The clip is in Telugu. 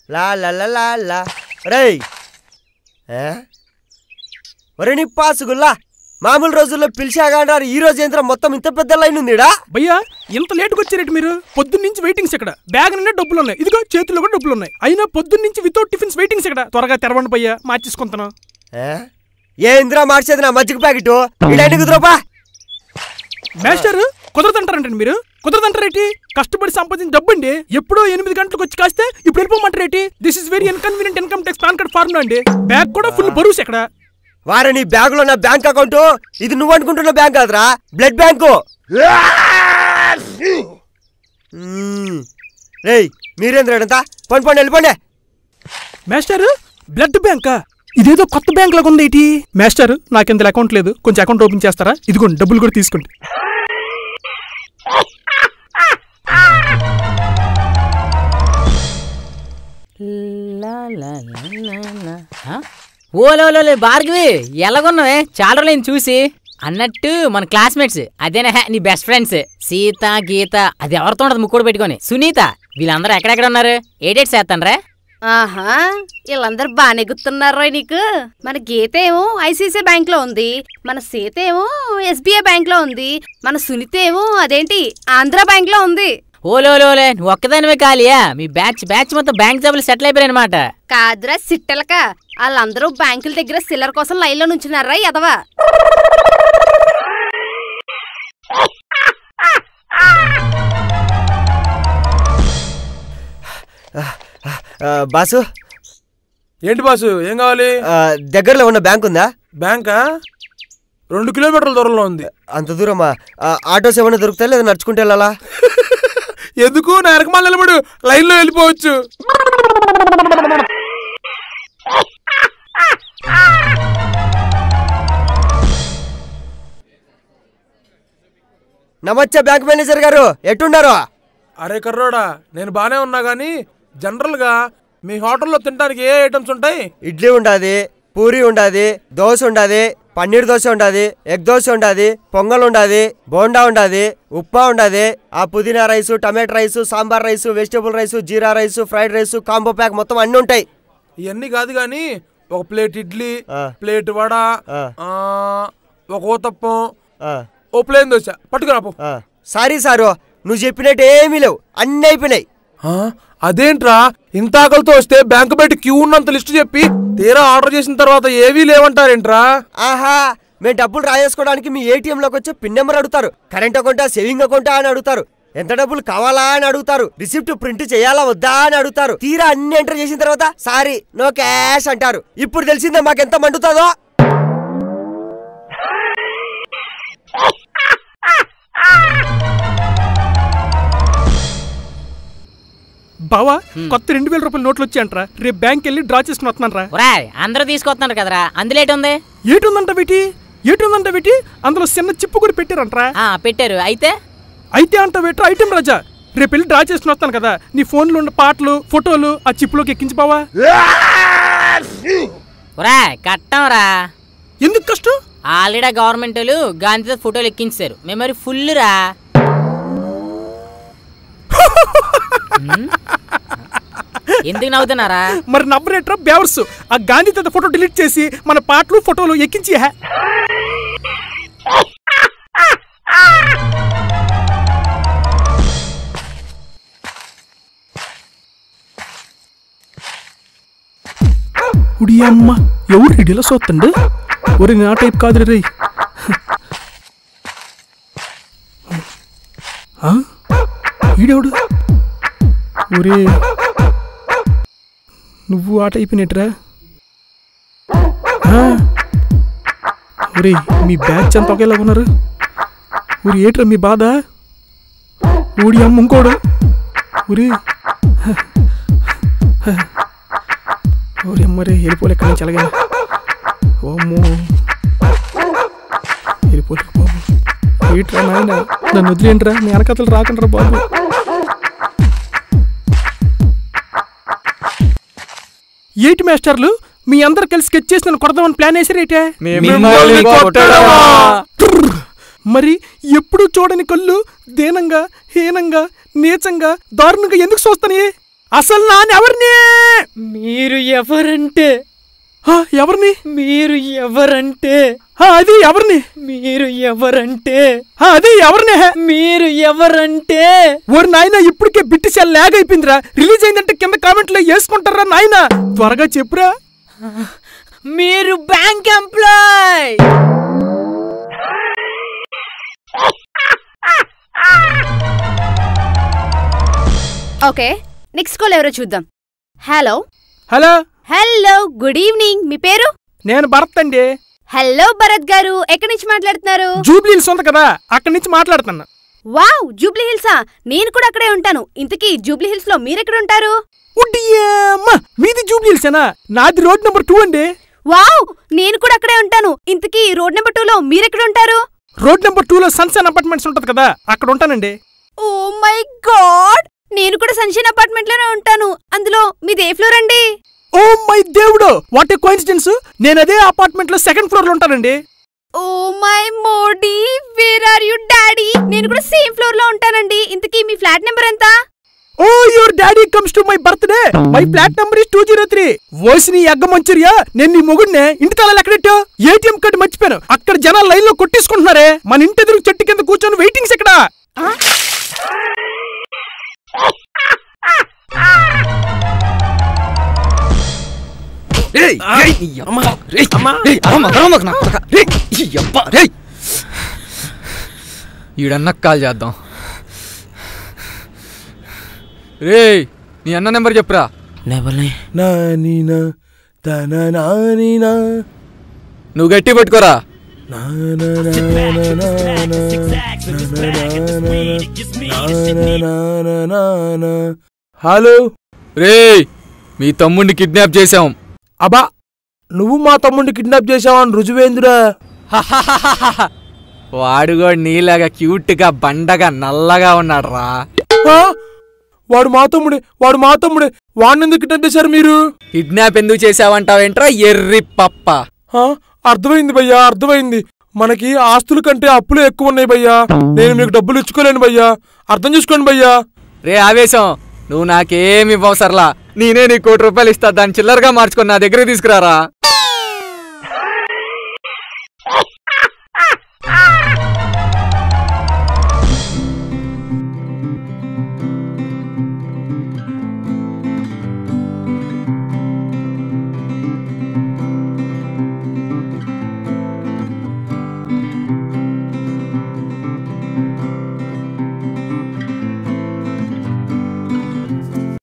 లా లా లా లా లా రేయ్ ఒరే నీ పాసుగుల్లా మామూలు రోజుల్లో పిలిచాగాడారు ఈ రోజు యంత్రం మొత్తం ఇంత పెద్ద లైన్ ఉందిడా భయ్యా ఇంత లేటుగా వచ్చారేంటి మీరు పొద్దున్నుంచి వెయిటింగ్స్ ఎక్కడ బ్యాగ్ నిండా డబ్బులు ఉన్నాయి ఇదిగో చేతుల్లో కూడా డబ్బులు ఉన్నాయి అయినా పొద్దున్నుంచి వితౌట్ టిఫిన్స్ వెయిటింగ్స్ ఎక్కడ త్వరగా తెరవండి భయ్యా మార్చేసుకుంటాను ఏ ఇంద్రా మార్చేది నా మజ్జిగ ప్యాకెట్ ఇలాంటి కుదరపా మాస్టర్ కుదరదంటారంటండి మీరు కుదరదంటారేటి కష్టపడి సంపాదించిన డబ్బు అండి ఎప్పుడో 8 గంటలకు వచ్చి కాస్తే ఇప్పుడు వెళ్ళిపోమంటారేటి this is very inconvenient income tax PAN card formula అండి బ్యాగ్ కూడా ఫుల్ బరువుస్ ఎక్కడ వారే నీ బ్యాగ్ లో నా బ్యాంక్ అకౌంట్ ఇది నువ్వు అనుకుంటున్న బ్యాంక్ కాదురా బ్లడ్ బ్యాంకు రేయ్ మీరేంద్రంతా పండి పండి వెళ్ళిపోండి మాస్టర్ బ్లడ్ బ్యాంకా ఇదేదో కొత్త బ్యాంక్ లాగా ఉంది ఏంటి మాస్టర్ నాకెంత అకౌంట్ లేదు కొంచెం అకౌంట్ ఓపెన్ చేస్తారా ఇదిగోండి డబ్బులు కూడా తీసుకోండి ఓలోలే భార్గవి ఎలాగున్నావే చాలా రోజులు చూసి అన్నట్టు మన క్లాస్మేట్స్ అదేనా నీ బెస్ట్ ఫ్రెండ్స్ సీత గీత అది ఎవరితో ఉండదు ముక్కుడు పెట్టుకొని సునీత వీళ్ళందరూ ఎక్కడెక్కడ ఉన్నారు ఏడేట్ చేస్తానరా ఆహా వీళ్ళందరూ బాగానే గుర్తున్నారా నీకు మన గీత ఏమో ఐసిఐసిఐ బ్యాంక్ లో ఉంది మన సీత ఏమో ఎస్బీఐ బ్యాంక్ లో ఉంది మన సునీత ఏమో అదేంటి ఆంధ్ర బ్యాంక్ లో ఉంది ఓలోలోలే నువ్వు ఒక్కదానివే ఖాళీయా మీ బ్యాచ్ మొత్తం బ్యాంక్ జాబులు సెటిల్ అయిపోయారనమాట కాదురా సిట్టలక వాళ్ళందరూ బ్యాంకుల దగ్గర సిల్లర్ కోసం లైన్ లో నుంచున్నారా ఎదవా బాసు ఏంటి బాసు ఏం కావాలి దగ్గరలో ఉన్న బ్యాంక్ ఉందా బ్యాంకా 2 కిలోమీటర్ల దూరంలో ఉంది అంత దూరమా ఆటోస్ ఏమైనా దొరుకుతాయి లేదా నడుచుకుంటే వెళ్ళాలా ఎందుకు నా ఎరకమాల నిలబడు లైన్ లో వెళ్ళిపోవచ్చు నమస్తే బ్యాంక్ మేనేజర్ గారు ఎట్టున్నారు అరే కర్రోడా నేను బానే ఉన్నా గానీ జనరల్ గా మీ హోటల్లో తినడానికి ఏ ఐటమ్స్ ఉంటాయి ఇడ్లీ ఉండాది పూరి ఉండాది దోశ ఉండాది పన్నీర్ దోశ ఉండాది ఎగ్ దోశ ఉండాది పొంగల్ ఉండాది బోండా ఉండాది ఉప్మా ఉండాది ఆ పుదీనా rice tomato rice sambar rice vegetable rice జీరా rice fried rice combo pack మొత్తం అన్ని ఉంటాయి ఇవన్నీ కాదు గానీ ఒక ప్లేట్ ఇడ్లీ ప్లేట్ వడ ఒక ఊతప్పం ఓ ప్లేన్ దోశ పట్టుకురాపు సారీ సారు నువ్వు చెప్పినట్టు ఏమీ లేవు అన్ని అయిపోయినాయి అదేంట్రా ఇంత ఆకలితో వస్తే బ్యాంకు బయట క్యూ ఉన్నంత లిస్టు చెప్పి తీరా ఆర్డర్ చేసిన తర్వాత ఏవీ లేవంటారేంట్రా ఆహా మేము డబ్బులు రాయేసుకోవడానికి మీ ఏటీఎం లోకి వచ్చి పిన్ నెంబర్ అడుగుతారు కరెంట్ అకౌంటా సేవింగ్ అకౌంటా అని అడుగుతారు ఎంత డబ్బులు కావాలా అని అడుగుతారు రిసిప్ట్ ప్రింట్ చేయాలా వద్దా అని అడుగుతారు తీరా అన్ని ఎంటర్ చేసిన తర్వాత సారీ నో క్యాష్ అంటారు ఇప్పుడు తెలిసిందా మాకెంత మండుతుందో బావా కొత్త 2000 రూపాయల నోట్లు వచ్చాయంట్రా రేపు బ్యాంక్ వెళ్ళి డ్రా చేసుకుని వస్తున్నాను రా అందరూ తీసుకొస్తున్నారు కదరా అందులో ఏటుంది ఏటుందంట వీటి అందులో చిన్న చిప్పు కూడా పెట్టారంట్రా పెట్టారు అయితే అంట వేట్రా ఐటెం రాజా రేపు వెళ్ళి డ్రా చేసుకుని వస్తాను కదా నీ ఫోన్లో ఉన్న పాటలు ఫోటోలు ఆ చిప్పులోకి ఎక్కించి బావా కట్టంరా ఎందుకు కష్టం ఆల్రెడీ గవర్నమెంట్ వాళ్ళు గాంధీ ఫోటోలు ఎక్కించారు మెమరీ ఫుల్ రా ఎందుకు నవ్వుతున్నారా మరి నవ్వరేట్రా బేవర్స్ ఆ గాంధీ తాత ఫోటో డిలీట్ చేసి మన పాటలు ఫోటోలు ఎక్కించి ఉడి అమ్మ ఎవరు రెడీలో సోతండు ఒరే నా టైప్ కాదు రే ఈడెవడు ఒరే నువ్వు ఆట అయిపోయినట్రా ఒరే మీ బ్యాచ్ అంతా ఒకేలా ఉన్నారు ఊరి ఏట్రా మీ బాధ ఊడి అమ్మ ఇంకోడు ఊరి ఊరి అమ్మరే వెళ్ళిపోలే ఎక్కడి నుంచి అలాగే ఓమ్మో వెళ్ళిపోలే బాబు ఏట్రా నాయన నన్ను వదిలేంట్రా మీ వెనకతలు రాకండ్రా బాబు ఏటి మాస్టర్లు మీ అందరు కలిసి స్కెచ్ చేసి నన్ను కొడదామని ప్లాన్ వేసారేటే మరి ఎప్పుడు చూడని కళ్ళు దీనంగా హీనంగా నీచంగా దారుణంగా ఎందుకు చూస్తానే అసలు నానెవరిని? మీరు ఎవరంటే? ఎవరిని? మీరు ఎవరంటే? అది ఎవరిని? మీరు ఎవరంటే? అది ఎవరిని? మీరు ఎవరంటే? ఓరి నాయన, ఇప్పటికే బిట్టి సెల్ లాగ్ అయిపోయిందిరా. రిలీజ్ అయిందంటే కింద కామెంట్లో వేసుకుంటారా నాయన? త్వరగా చెప్పురా. మీరు bank employee. Okay, next call ఎవరో చూద్దాం. Hello hello hello, good evening. మీ పేరు? నేను భరత్ అండి. హలో భరత్ గారు, ఎక్కడి నుంచి మాట్లాడుతున్నారు? జూబ్లీ హిల్స్ ఉంది కదా, అక్కడి నుంచి మాట్లాడుతున్నా. Wow, Jubilee hilsa? నేను కూడా అక్కడే ఉంటాను. ఇంతకీ జూబ్లీ హిల్స్ లో మీరెక్కడ ఉంటారు? మీది జూబ్లీ హిల్సేనా? నాది రోడ్ నెంబర్ 2 అండి. వావ్, నేను కూడా అక్కడే ఉంటాను. ఇంతకీ రోడ్ నెంబర్ 2 లో మీరెక్కడ ఉంటారు? రోడ్ నెంబర్ 2 లో సన్సైన్ అపార్ట్మెంట్స్ ఉంటది కదా, అక్కడ ఉంటానండి. ఓ మై గాడ్, నేను కూడా సన్షైన్ అపార్ట్మెంట్ లోనే ఉంటాను. అందులో మీది ఏ ఫ్లోర్ అండి? ఓ మై దేవుడు, వాట్ ఏ కోఇన్సిడెన్స్. నేను అదే అపార్ట్మెంట్ లో 2nd ఫ్లోర్ లో ఉంటానండి. Oh my Modi, where are you daddy? నేను కూడా సేమ్ ఫ్లోర్ లో ఉంటానండి. ఇంతకీ మీ ఫ్లాట్ నెంబర్ ఎంత? ఓ, your daddy comes to my birthday. My flat number is 203. ఓసిని ఎగ్గ మంచిరియా, నేను నీ మొగుడినే. ఇంటి తాళాలు ఎక్కడెట్టు? ఏటీఎం కార్డు మర్చిపోయాను. అక్కడ జనాలు లైన్ లో కొట్టేసుకుంటున్నారే. మన ఇంటి ఎదురు చెట్టు కింద కూర్చొని వెయిటింగ్స్ ఎక్కడ? ఈడన్న కాల్ చేద్దాం. రే, నీ అన్న నెంబర్ చెప్పురా. నువ్వు గట్టి పట్టుకోరా. హలో. రే, మీ తమ్ముడిని కిడ్నాప్ చేశాం. అబ్బా, నువ్వు మా తమ్ముడిని కిడ్నాప్ చేసావని రుజువేందురా? వాడు కూడా నీలాగా క్యూట్ గా బండగా నల్లగా ఉన్నాడు రా. వాడు మా తమ్ముడే. వాడిని కిడ్నాప్ చేశారు మీరు? కిడ్నాప్ ఎందుకు చేసావంటావేంట్రా ఎర్రి పప్ప? అర్థమైంది భయ్యా, అర్థమైంది. మనకి ఆస్తుల కంటే అప్పులు ఎక్కువ ఉన్నాయి భయ్యా. నేను మీకు డబ్బులు ఇచ్చుకోలేను భయ్యా, అర్థం చేసుకోండి భయ్యా. రే ఆవేశం, నువ్వు నాకేమి ఇవ్వసర్లా. నేనే నీ ₹1 ఇస్తా, దాన్ని చిల్లరగా మార్చుకొని నా దగ్గర తీసుకురారా.